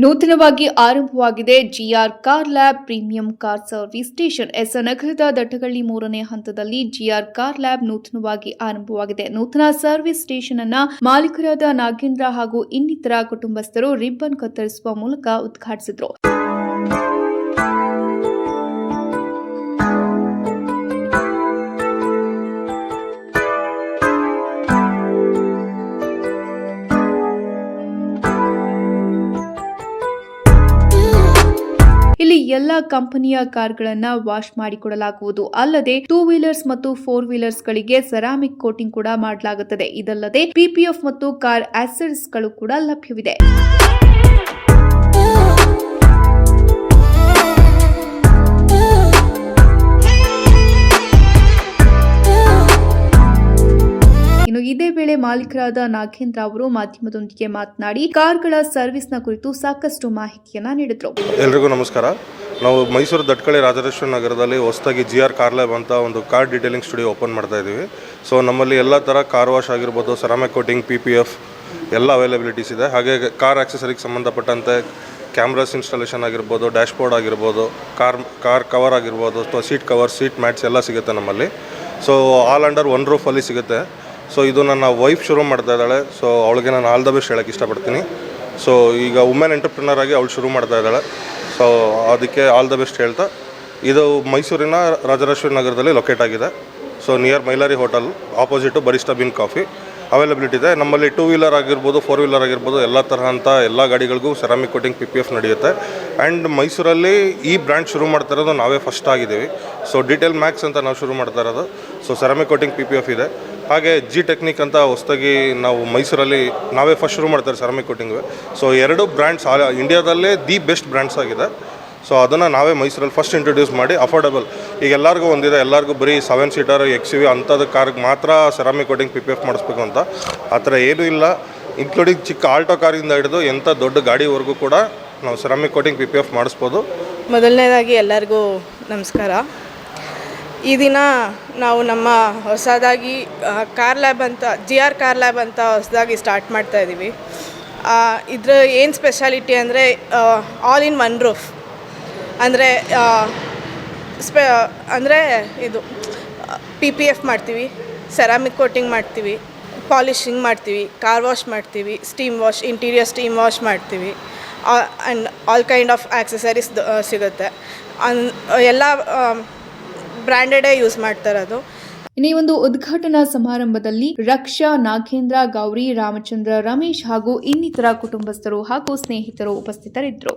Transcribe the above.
ನೂತನವಾಗಿ ಆರಂಭವಾಗಿದೆ G R car lab premium car service station. ನಗರದ ದಟ್ಟಗಳ್ಳಿ 3ನೇ ಹಂತದಲ್ಲಿ ಜಿಆರ್ ಕಾರ್ ಲ್ಯಾಬ್ ನೂತನವಾಗಿ ಆರಂಭವಾಗಿದೆ. ನೂತನ ಸರ್ವಿಸ್ ಸ್ಟೇಷನ್ ಅನ್ನ ಮಾಲೀಕರಾದ ನಾಗೇಂದ್ರ ಹಾಗೂ ಇನ್ನಿತರ ಕುಟುಂಬಸ್ಥರು ರಿಬ್ಬನ್ ಕತ್ತರಿಸುವ ಮೂಲಕ ಉದ್ಘಾಟಿಸಿದರು. ಇಲ್ಲಿ ಎಲ್ಲಾ ಕಂಪನಿಯ ಕಾರ್ಗಳನ್ನ ವಾಶ್ ಮಾಡಿಕೊಡಲಾಗುವುದು. ಅಲ್ಲದೆ 2 ವೀಲರ್ಸ್ ಮತ್ತು 4 ವೀಲರ್ಸ್ ಗಳಿಗೆ ಸೆರಾಮಿಕ್ ಕೋಟಿಂಗ್ ಕೂಡ ಮಾಡಲಾಗುತ್ತದೆ. ಇದಲ್ಲದೆ ಪಿಪಿಎಫ್ ಮತ್ತು ಕಾರ್ ಆಕ್ಸೆಸರೀಸ್ ಗಳು ಕೂಡ ಲಭ್ಯವಿದೆ. ಇದೇ ವೇಳೆ ಮಾಲೀಕರಾದ ನಾಗೇಂದ್ರ ಅವರು ಮಾಧ್ಯಮದೊಂದಿಗೆ ಮಾತನಾಡಿ ಕಾರ್ಗಳ ಸರ್ವಿಸ್ನ ಕುರಿತು ಸಾಕಷ್ಟು ಮಾಹಿತಿಯನ್ನ ನೀಡಿದರು. ಎಲ್ರಿಗೂ ನಮಸ್ಕಾರ. ನಾವು ಮೈಸೂರು ದಟ್ಕಳ್ಳಿ ರಾಜರಾಜೇಶ್ವರಿ ನಗರದಲ್ಲಿ ಹೊಸದಾಗಿ ಜಿಆರ್ ಕಾರ್ ಲ್ಯಾಬ್ ಅಂತ ಒಂದು ಕಾರ್ ಡೀಟೇಲಿಂಗ್ ಸ್ಟುಡಿಯೋ ಓಪನ್ ಮಾಡ್ತಾ ಇದ್ದೀವಿ. ಸೊ ನಮ್ಮಲ್ಲಿ ಎಲ್ಲ ಥರ ಕಾರ್ ವಾಶ್ ಆಗಿರ್ಬೋದು, ಸೆರಾಮಿಕ್ ಕೋಟಿಂಗ್, PPF ಎಲ್ಲ ಅವೈಲಬಿಲಿಟೀಸ್ ಇದೆ. ಹಾಗೆ ಕಾರ್ ಆಕ್ಸೆಸರಿಗೆ ಸಂಬಂಧಪಟ್ಟಂತೆ ಕ್ಯಾಮ್ರಾಸ್ ಇನ್ಸ್ಟಾಲೇಷನ್ ಆಗಿರ್ಬೋದು, ಡ್ಯಾಶ್ಬೋರ್ಡ್ ಆಗಿರ್ಬೋದು, ಕಾರ್ ಕವರ್ ಆಗಿರ್ಬೋದು, ಅಥವಾ ಸೀಟ್ ಕವರ್, ಸೀಟ್ ಮ್ಯಾಟ್ಸ್ ಎಲ್ಲ ಸಿಗುತ್ತೆ ನಮ್ಮಲ್ಲಿ. ಸೊ ಆಲ್ ಅಂಡರ್ ಒನ್ ರೂಫಲ್ಲಿ ಸಿಗುತ್ತೆ. ಸೊ ಇದು ನನ್ನ ವೈಫ್ ಶುರು ಮಾಡ್ತಾ ಇದ್ದಾಳೆ. ಸೊ ಅವಳಿಗೆ ನಾನು ಆಲ್ ದ ಬೆಸ್ಟ್ ಹೇಳೋಕ್ಕೆ ಇಷ್ಟಪಡ್ತೀನಿ. ಸೊ ಈಗ ವುಮೆನ್ ಎಂಟರ್ಪ್ರಿನರ್ ಆಗಿ ಅವಳು ಶುರು ಮಾಡ್ತಾ ಇದ್ದಾಳೆ. ಸೊ ಅದಕ್ಕೆ ಆಲ್ ದ ಬೆಸ್ಟ್ ಹೇಳ್ತಾ, ಇದು ಮೈಸೂರಿನ ರಾಜರಾಜೇಶ್ವರಿ ನಗರದಲ್ಲಿ ಲೊಕೇಟ್ ಆಗಿದೆ. So near Mylari hotel opposite Barista bean coffee availability ಇದೆ. ನಮ್ಮಲ್ಲಿ 2 ವೀಲರ್ ಆಗಿರ್ಬೋದು, 4 ವೀಲರ್ ಆಗಿರ್ಬೋದು, ಎಲ್ಲ ತರಹಂಥ ಎಲ್ಲ ಗಾಡಿಗಳಿಗೂ ಸೆರಾಮಿಕ್ ಕೋಟಿಂಗ್ PPF ನಡೆಯುತ್ತೆ. ಆ್ಯಂಡ್ ಮೈಸೂರಲ್ಲಿ ಈ ಬ್ರ್ಯಾಂಡ್ ಶುರು ಮಾಡ್ತಾ ಇರೋದು ನಾವೇ ಫಸ್ಟ್ ಆಗಿದ್ದೀವಿ. ಸೊ ಡೀಟೇಲ್ ಮ್ಯಾಕ್ಸ್ ಅಂತ ನಾವು ಶುರು ಮಾಡ್ತಾ ಇರೋದು. ಸೊ ಸೆರಾಮಿಕ್ ಕೋಟಿಂಗ್ PPF ಇದೆ. ಹಾಗೆ ಜಿ ಟೆಕ್ನಿಕ್ ಅಂತ ಹೊಸದಾಗಿ ನಾವು ಮೈಸೂರಲ್ಲಿ ನಾವೇ ಫಸ್ಟ್ ಶುರು ಮಾಡ್ತಾರೆ ಸೆರಾಮಿಕ್ ಕೋಟಿಂಗ್. ಸೊ 2 ಬ್ರ್ಯಾಂಡ್ಸ್ ಇಂಡಿಯಾದಲ್ಲೇ ದಿ ಬೆಸ್ಟ್ ಬ್ರ್ಯಾಂಡ್ಸ್ ಆಗಿದೆ. ಸೊ ಅದನ್ನು ನಾವೇ ಮೈಸೂರಲ್ಲಿ ಫಸ್ಟ್ ಇಂಟ್ರೊಡ್ಯೂಸ್ ಮಾಡಿ ಅಫೋರ್ಡಬಲ್, ಈಗ ಎಲ್ಲರಿಗೂ ಒಂದಿದೆ, ಎಲ್ಲರಿಗೂ ಬರೀ 7 ಸೀಟರ್ XUV ಅಂಥದ್ದು ಕಾರ್ಗೆ ಮಾತ್ರ ಸೆರಾಮಿಕ್ ಕೋಟಿಂಗ್ PPF ಮಾಡಿಸ್ಬೇಕು ಅಂತ ಆ ಥರ ಏನೂ ಇಲ್ಲ. ಇನ್ಕ್ಲೂಡಿಂಗ್ ಚಿಕ್ಕ ಆಲ್ಟೋ ಕಾರಿಂದ ಹಿಡಿದು ಎಂಥ ದೊಡ್ಡ ಗಾಡಿವರೆಗೂ ಕೂಡ ನಾವು ಸೆರಾಮಿಕ್ ಕೋಟಿಂಗ್ PPF ಮಾಡಿಸ್ಬೋದು. ಮೊದಲನೇದಾಗಿ ಎಲ್ಲರಿಗೂ ನಮಸ್ಕಾರ. ಈ ದಿನ ನಾವು ನಮ್ಮ ಹೊಸದಾಗಿ ಕಾರ್ ಲ್ಯಾಬ್ ಅಂತ ಜಿಆರ್ ಕಾರ್ ಲ್ಯಾಬ್ ಅಂತ ಹೊಸದಾಗಿ ಸ್ಟಾರ್ಟ್ ಮಾಡ್ತಾ ಇದ್ದೀವಿ. ಇದ್ರ ಏನು ಸ್ಪೆಷಾಲಿಟಿ ಅಂದರೆ ಆಲ್ ಇನ್ ಒನ್ ರೂಫ್ ಅಂದರೆ ಇದು PPF ಮಾಡ್ತೀವಿ, ಸೆರಾಮಿಕ್ ಕೋಟಿಂಗ್ ಮಾಡ್ತೀವಿ, ಪಾಲಿಶಿಂಗ್ ಮಾಡ್ತೀವಿ, ಕಾರ್ ವಾಶ್ ಮಾಡ್ತೀವಿ, steam wash, interior steam wash ಮಾಡ್ತೀವಿ, and all kind of accessories ಸಿಗುತ್ತೆ. ಎಲ್ಲ ಬ್ರ್ಯಾಂಡೆಡೇ ಯೂಸ್ ಮಾಡ್ತಾ ಇರೋದು. ಈ ಒಂದು ಉದ್ಘಾಟನಾ ಸಮಾರಂಭದಲ್ಲಿ ರಕ್ಷಾ, ನಾಗೇಂದ್ರ, ಗೌರಿ, ರಾಮಚಂದ್ರ, ರಮೇಶ್ ಹಾಗೂ ಇನ್ನಿತರ ಕುಟುಂಬಸ್ಥರು ಹಾಗೂ ಸ್ನೇಹಿತರು ಉಪಸ್ಥಿತರಿದ್ದರು.